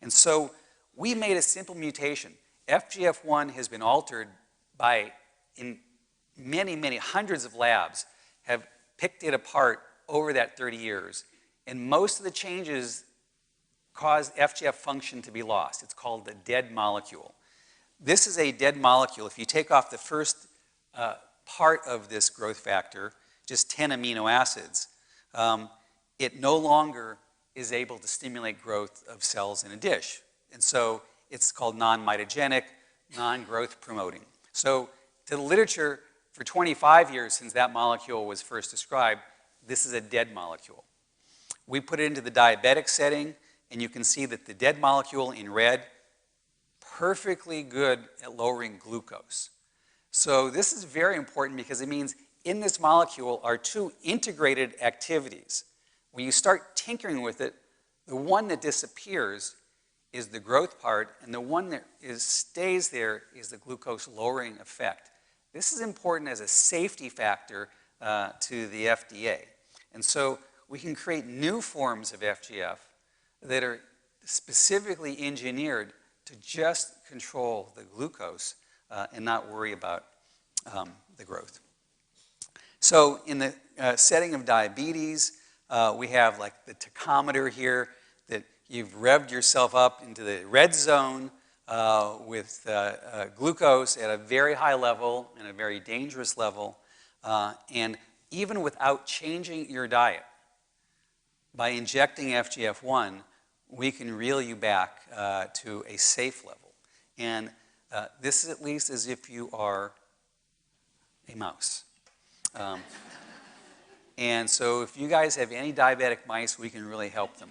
And so we made a simple mutation. FGF1 has been altered in many hundreds of labs, have picked it apart over that 30 years. And most of the changes cause FGF function to be lost. It's called the dead molecule. This is a dead molecule. If you take off the first part of this growth factor, just 10 amino acids, it no longer is able to stimulate growth of cells in a dish. And so it's called non-mitogenic, non-growth promoting. So to the literature, for 25 years since that molecule was first described, this is a dead molecule. We put it into the diabetic setting, and you can see that the dead molecule in red, perfectly good at lowering glucose. So this is very important because it means in this molecule are two integrated activities. When you start tinkering with it, the one that disappears is the growth part, and the one that stays there is the glucose lowering effect. This is important as a safety factor to the FDA. And so we can create new forms of FGF that are specifically engineered to just control the glucose and not worry about the growth. So in the setting of diabetes, we have like the tachometer here that you've revved yourself up into the red zone with glucose at a very high level and a very dangerous level. And even without changing your diet, by injecting FGF1, we can reel you back to a safe level. And this is at least as if you are a mouse. And so if you guys have any diabetic mice, we can really help them.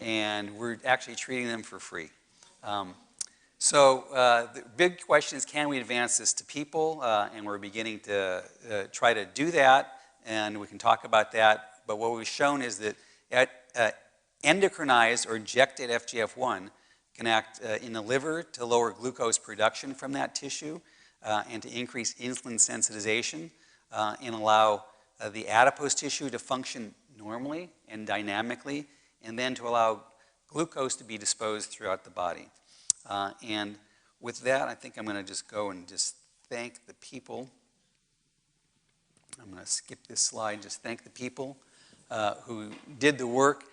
And we're actually treating them for free. So the big question is, can we advance this to people? And we're beginning to try to do that, and we can talk about that. But what we've shown is that endocrinized or injected FGF1 can act in the liver to lower glucose production from that tissue and to increase insulin sensitization and allow the adipose tissue to function normally and dynamically, and then to allow glucose to be disposed throughout the body. And with that, I think I'm going to just go and just thank the people. I'm going to skip this slide, just thank the people who did the work.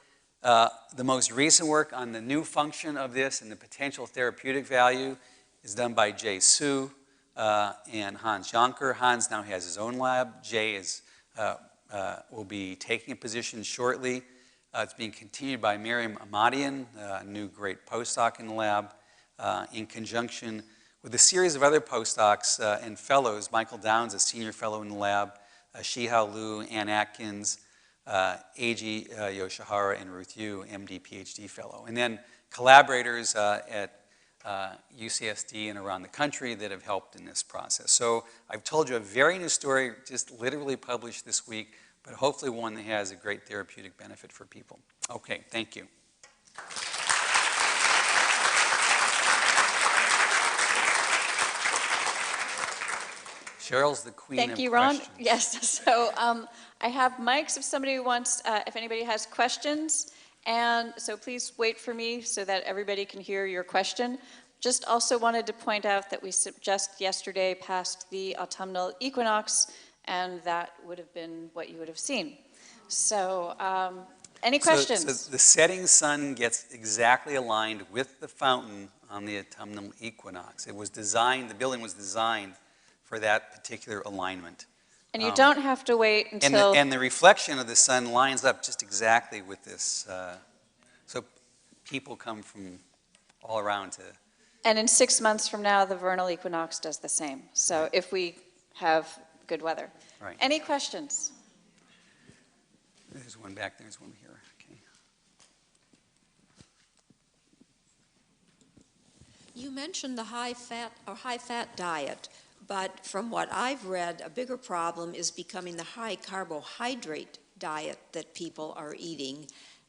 The most recent work on the new function of this and the potential therapeutic value is done by Jay Su and Hans Jonker. Hans now has his own lab. Jay will be taking a position shortly. It's being continued by Miriam Ahmadian, a new great postdoc in the lab, in conjunction with a series of other postdocs and fellows. Michael Downs, a senior fellow in the lab, Shihao Liu, Ann Atkins, Eiji Yoshihara, and Ruth Yu, MD, PhD fellow. And then collaborators at UCSD and around the country that have helped in this process. So I've told you a very new story, just literally published this week, but hopefully one that has a great therapeutic benefit for people. Okay, thank you. Cheryl's the queen of Thank you, Ron. questions. Yes, so I have mics if somebody wants, if anybody has questions. And so please wait for me so that everybody can hear your question. Just also wanted to point out that we just yesterday passed the autumnal equinox, and that would have been what you would have seen. So any questions? So the setting sun gets exactly aligned with the fountain on the autumnal equinox. It was designed, the building was designed for that particular alignment. And you don't have to wait until... And the reflection of the sun lines up just exactly with this. So people come from all around to... And in 6 months from now, the vernal equinox does the same. So if we have good weather. Right. Any questions? There's one back there, there's one here. Okay. You mentioned the high-fat diet. But from what I've read, a bigger problem is becoming the high carbohydrate diet that people are eating,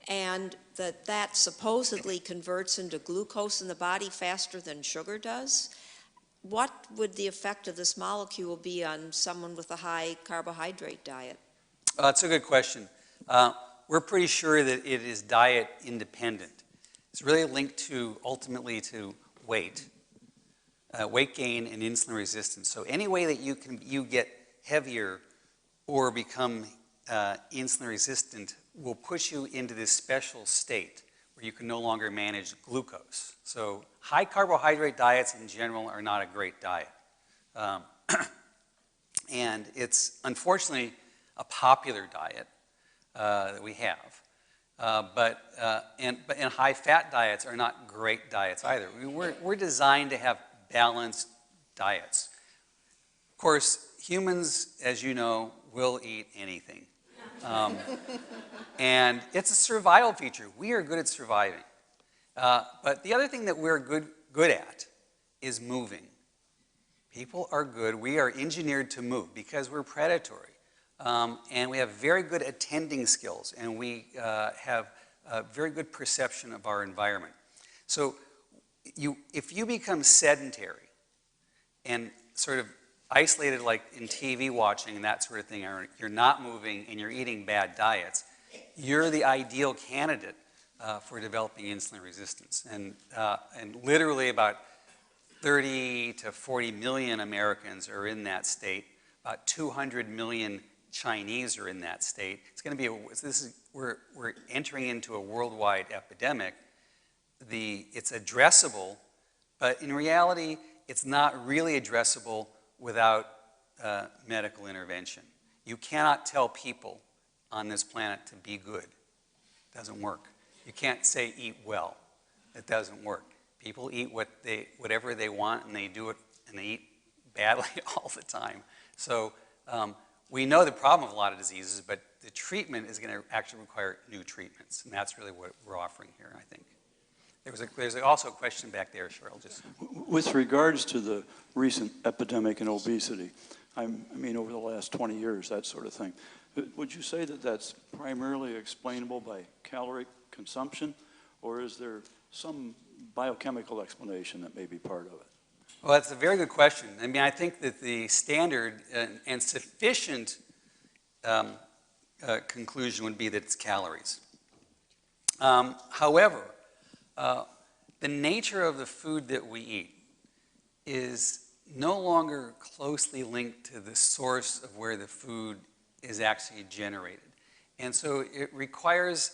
and that supposedly converts into glucose in the body faster than sugar does. What would the effect of this molecule be on someone with a high carbohydrate diet? That's a good question. We're pretty sure that it is diet independent. It's really linked to, ultimately, to weight. Weight gain and insulin resistance. So any way that you get heavier or become insulin resistant will push you into this special state where you can no longer manage glucose. So high carbohydrate diets in general are not a great diet. And it's unfortunately a popular diet that we have. But high fat diets are not great diets either. We're designed to have balanced diets. Of course, humans, as you know, will eat anything. And it's a survival feature. We are good at surviving. But the other thing that we're good at is moving. People are good. We are engineered to move because we're predatory. And we have very good attending skills, and we have a very good perception of our environment. So if you become sedentary and sort of isolated like in TV watching and that sort of thing, or you're not moving and you're eating bad diets, you're the ideal candidate for developing insulin resistance. And literally about 30 to 40 million Americans are in that state. About 200 million Chinese are in that state. It's going to be we're entering into a worldwide epidemic. It's addressable, but in reality, it's not really addressable without medical intervention. You cannot tell people on this planet to be good. It doesn't work. You can't say eat well. It doesn't work. People eat whatever they want, and they do it, and they eat badly all the time. So we know the problem of a lot of diseases, but the treatment is going to actually require new treatments, and that's really what we're offering here, I think. There's also a question back there, Cheryl. Just with regards to the recent epidemic in obesity, I mean over the last 20 years, that sort of thing, would you say that that's primarily explainable by caloric consumption, or is there some biochemical explanation that may be part of it? Well, that's a very good question. I mean, I think that the standard and sufficient conclusion would be that it's calories. However, the nature of the food that we eat is no longer closely linked to the source of where the food is actually generated. And so it requires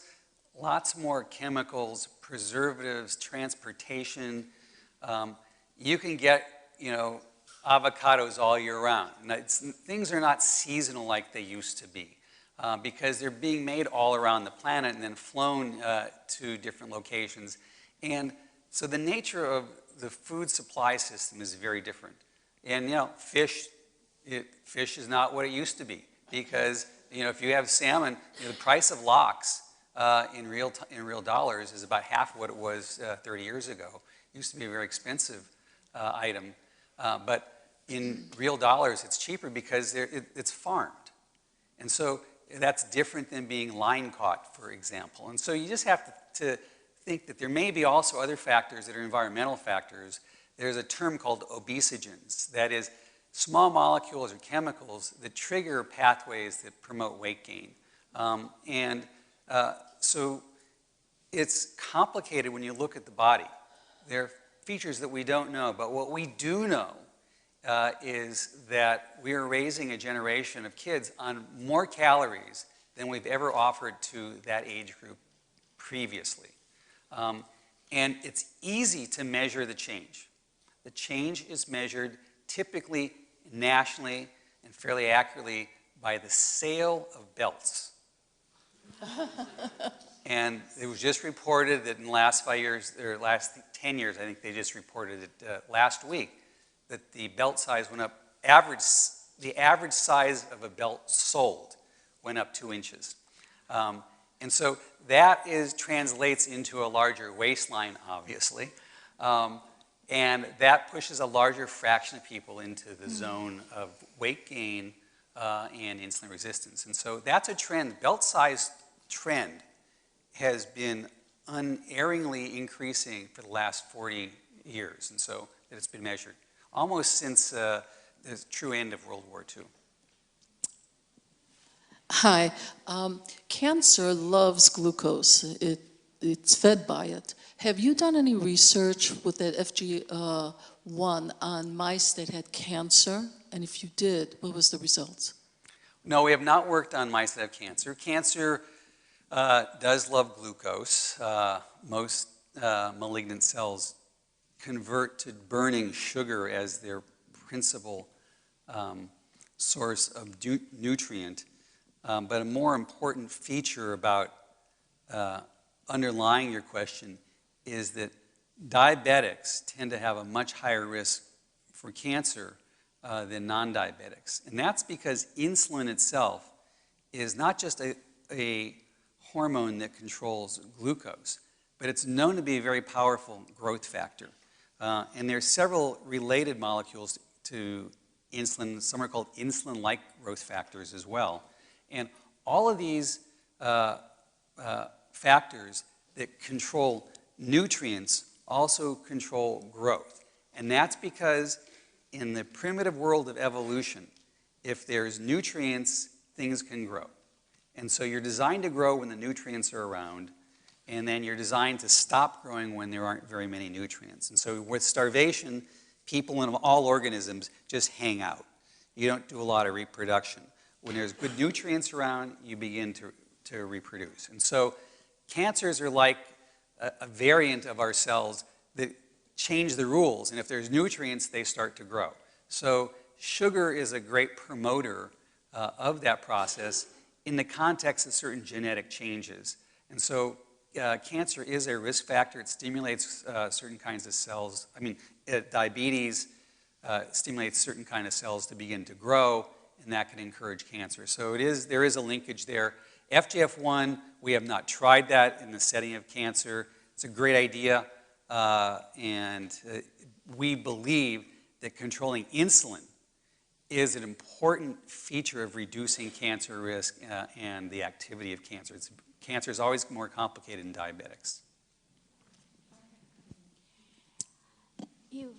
lots more chemicals, preservatives, transportation. You can get, avocados all year round. Things are not seasonal like they used to be because they're being made all around the planet and then flown to different locations. And so the nature of the food supply system is very different. And, fish is not what it used to be because, if you have salmon, the price of lox in real dollars is about half what it was 30 years ago. It used to be a very expensive item, but in real dollars it's cheaper because it's farmed. And so that's different than being line caught, for example. And so you just have to think that there may be also other factors that are environmental factors. There's a term called obesogens. That is, small molecules or chemicals that trigger pathways that promote weight gain. So it's complicated when you look at the body. There are features that we don't know, but what we do know is that we are raising a generation of kids on more calories than we've ever offered to that age group previously. And it's easy to measure the change. The change is measured typically nationally and fairly accurately by the sale of belts. And it was just reported that in the last 5 years, or last 10 years, I think they just reported it last week, that the belt size went up, the average size of a belt sold went up 2 inches. And so that translates into a larger waistline, obviously. And that pushes a larger fraction of people into the zone of weight gain and insulin resistance. And so that's a trend. Belt size trend has been unerringly increasing for the last 40 years. And so that it's been measured almost since the true end of World War II. Hi. Cancer loves glucose. It's fed by it. Have you done any research with that FG1 on mice that had cancer? And if you did, what was the results? No, we have not worked on mice that have cancer. Cancer does love glucose. Most malignant cells convert to burning sugar as their principal source of nutrient. But a more important feature about underlying your question is that diabetics tend to have a much higher risk for cancer than non-diabetics. And that's because insulin itself is not just a hormone that controls glucose, but it's known to be a very powerful growth factor. And there are several related molecules to insulin. Some are called insulin-like growth factors as well. And all of these factors that control nutrients also control growth. And that's because in the primitive world of evolution, if there's nutrients, things can grow. And so you're designed to grow when the nutrients are around, and then you're designed to stop growing when there aren't very many nutrients. And so with starvation, people and all organisms just hang out. You don't do a lot of reproduction. When there's good nutrients around, you begin to reproduce. And so cancers are like a variant of our cells that change the rules. And if there's nutrients, they start to grow. So sugar is a great promoter of that process in the context of certain genetic changes. And so cancer is a risk factor. It stimulates certain kinds of cells. Diabetes stimulates certain kinds of cells to begin to grow, and that can encourage cancer. So there is a linkage there. FGF1, we have not tried that in the setting of cancer. It's a great idea, and we believe that controlling insulin is an important feature of reducing cancer risk and the activity of cancer. Cancer is always more complicated in diabetics. You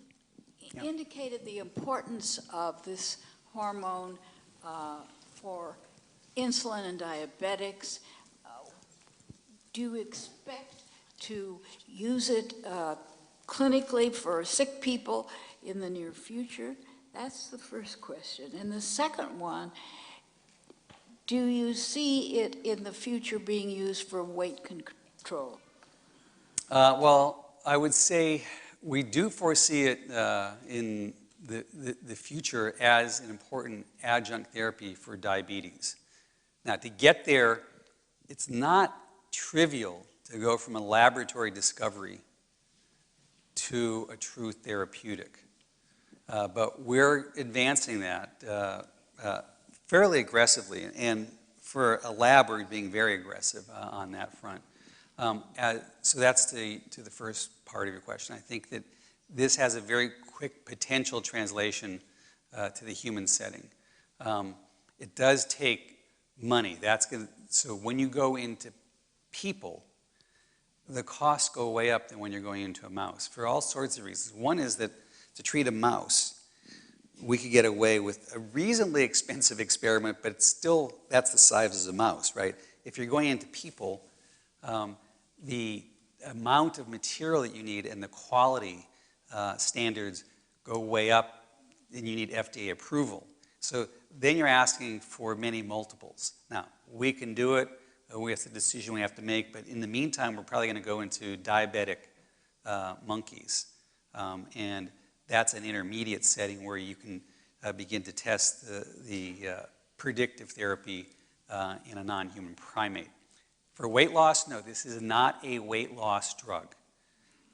indicated the importance of this hormone for insulin and diabetics. Do you expect to use it clinically for sick people in the near future? That's the first question. And the second one, do you see it in the future being used for weight control? Well, I would say we do foresee it in the future as an important adjunct therapy for diabetes. Now, to get there, it's not trivial to go from a laboratory discovery to a true therapeutic. But we're advancing that fairly aggressively, and for a lab, we're being very aggressive on that front. So that's to the first part of your question. I think that this has a very quick potential translation to the human setting. It does take money. So when you go into people, the costs go way up than when you're going into a mouse for all sorts of reasons. One is that to treat a mouse, we could get away with a reasonably expensive experiment, but it's still, that's the size of a mouse, right? If you're going into people, the amount of material that you need and the quality standards go way up, and you need FDA approval. So then you're asking for many multiples. Now, we can do it. It's a decision we have to make, but in the meantime, we're probably going to go into diabetic monkeys. And that's an intermediate setting where you can begin to test the predictive therapy in a non-human primate. For weight loss, no, this is not a weight loss drug.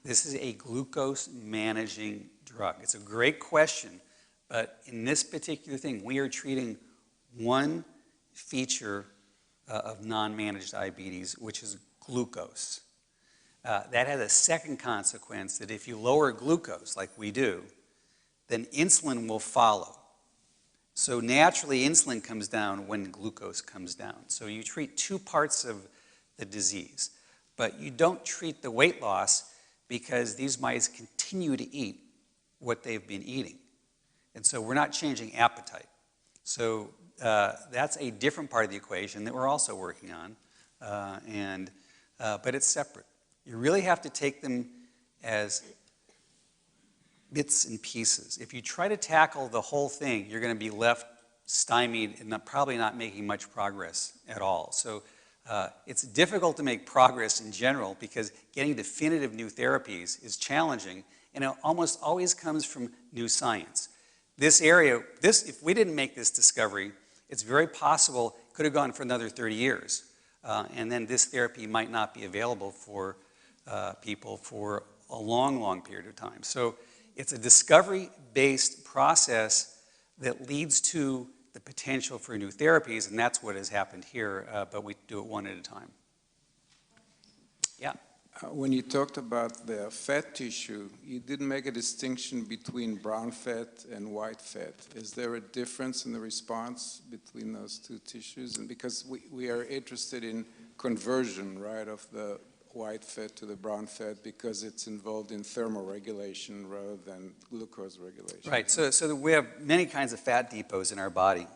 This is a glucose managing drug. It's a great question, but in this particular thing, we are treating one feature of non-managed diabetes, which is glucose. That has a second consequence, that if you lower glucose, like we do, then insulin will follow. So naturally, insulin comes down when glucose comes down. So you treat two parts of the disease, but you don't treat the weight loss because these mice continue to eat what they've been eating. And so we're not changing appetite. So that's a different part of the equation that we're also working on, but it's separate. You really have to take them as bits and pieces. If you try to tackle the whole thing, you're going to be left stymied and probably not making much progress at all. So it's difficult to make progress in general because getting definitive new therapies is challenging, and it almost always comes from new science. This area, if we didn't make this discovery, it's very possible it could have gone for another 30 years. And then this therapy might not be available for people for a long, long period of time. So it's a discovery-based process that leads to the potential for new therapies, and that's what has happened here, but we do it one at a time. Yeah? When you talked about the fat tissue, you didn't make a distinction between brown fat and white fat. Is there a difference in the response between those two tissues? And because we are interested in conversion, right, of the white fat to the brown fat because it's involved in thermoregulation rather than glucose regulation. Right, so we have many kinds of fat depots in our body.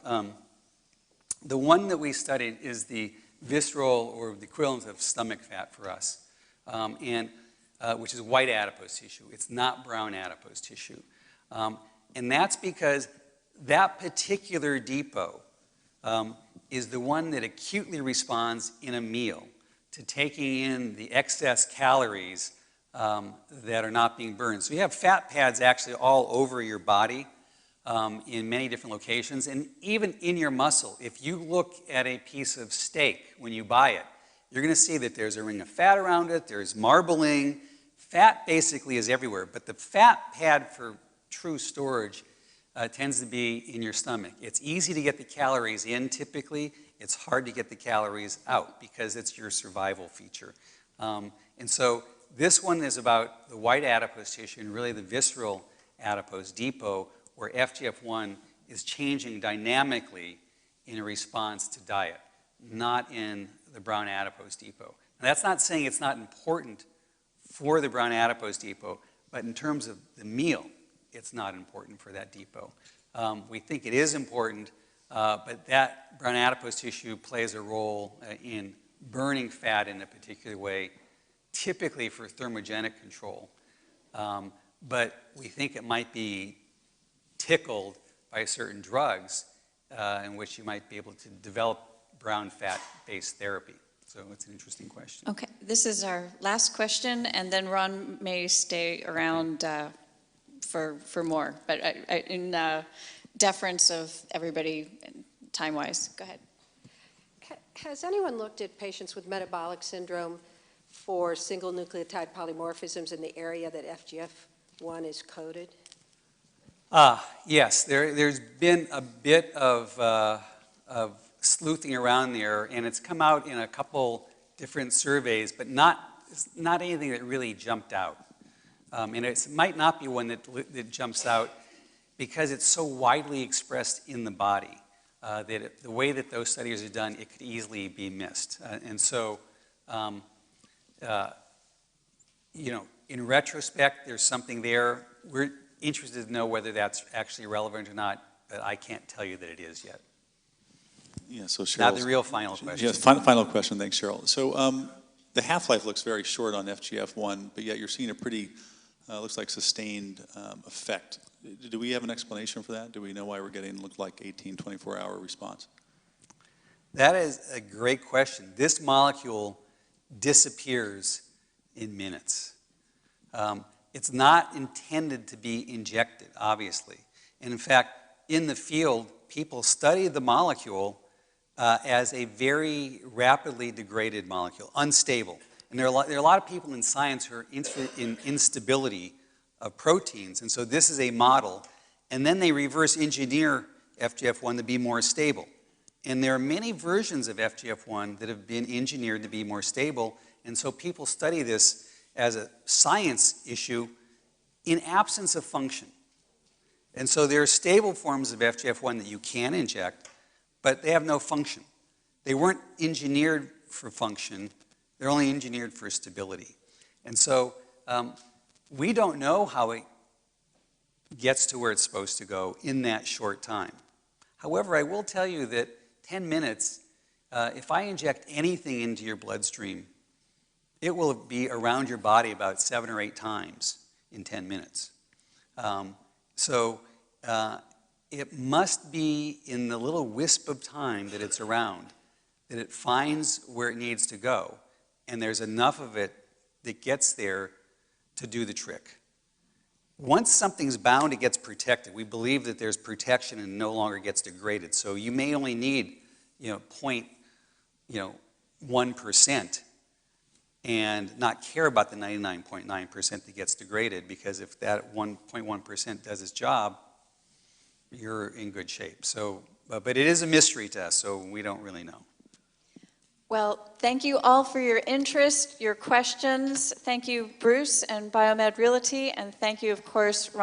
The one that we studied is the visceral, or the equivalent of stomach fat for us, which is white adipose tissue. It's not brown adipose tissue. And that's because that particular depot is the one that acutely responds in a meal to taking in the excess calories that are not being burned. So you have fat pads actually all over your body in many different locations, and even in your muscle. If you look at a piece of steak when you buy it, you're going to see that there's a ring of fat around it, there's marbling. Fat basically is everywhere, but the fat pad for true storage tends to be in your stomach. It's easy to get the calories in typically. It's hard to get the calories out because it's your survival feature. And so this one is about the white adipose tissue and really the visceral adipose depot where FGF1 is changing dynamically in a response to diet, not in the brown adipose depot. Now, that's not saying it's not important for the brown adipose depot, but in terms of the meal, it's not important for that depot. We think it is important, but that brown adipose tissue plays a role in burning fat in a particular way, typically for thermogenic control. But we think it might be tickled by certain drugs in which you might be able to develop brown fat-based therapy. So it's an interesting question. Okay, this is our last question, and then Ron may stay around for more, but in deference of everybody time-wise. Go ahead. Has anyone looked at patients with metabolic syndrome for single nucleotide polymorphisms in the area that FGF1 is coded? Yes, there's been a bit of sleuthing around there, and it's come out in a couple different surveys, but not anything that really jumped out. And it might not be one that jumps out because it's so widely expressed in the body that the way that those studies are done, it could easily be missed. And so, you know, in retrospect, there's something there. interested to know whether that's actually relevant or not, but I can't tell you that it is yet. Yeah, so Cheryl. Now the real final question. Yes, final question. Thanks, Cheryl. So the half-life looks very short on FGF1, but yet you're seeing a pretty, looks like sustained effect. Do we have an explanation for that? Do we know why we're getting, look like 18, 24-hour response? That is a great question. This molecule disappears in minutes. It's not intended to be injected, obviously. And in fact, in the field, people study the molecule as a very rapidly degraded molecule, unstable. And there are a lot of people in science who are interested in instability of proteins, and so this is a model. And then they reverse engineer FGF1 to be more stable. And there are many versions of FGF1 that have been engineered to be more stable, and so people study this as a science issue in absence of function. And so there are stable forms of FGF1 that you can inject, but they have no function. They weren't engineered for function, they're only engineered for stability. And so we don't know how it gets to where it's supposed to go in that short time. However, I will tell you that 10 minutes, if I inject anything into your bloodstream, it will be around your body about 7 or 8 times in 10 minutes. It must be in the little wisp of time that it's around that it finds where it needs to go, and there's enough of it that gets there to do the trick. Once something's bound, it gets protected. We believe that there's protection and no longer gets degraded. So you may only need, 0.1% and not care about the 99.9% that gets degraded, because if that 1.1% does its job, you're in good shape. So, but it is a mystery to us, so we don't really know. Well, thank you all for your interest, your questions. Thank you, Bruce and Biomed Realty, and thank you, of course, Ron.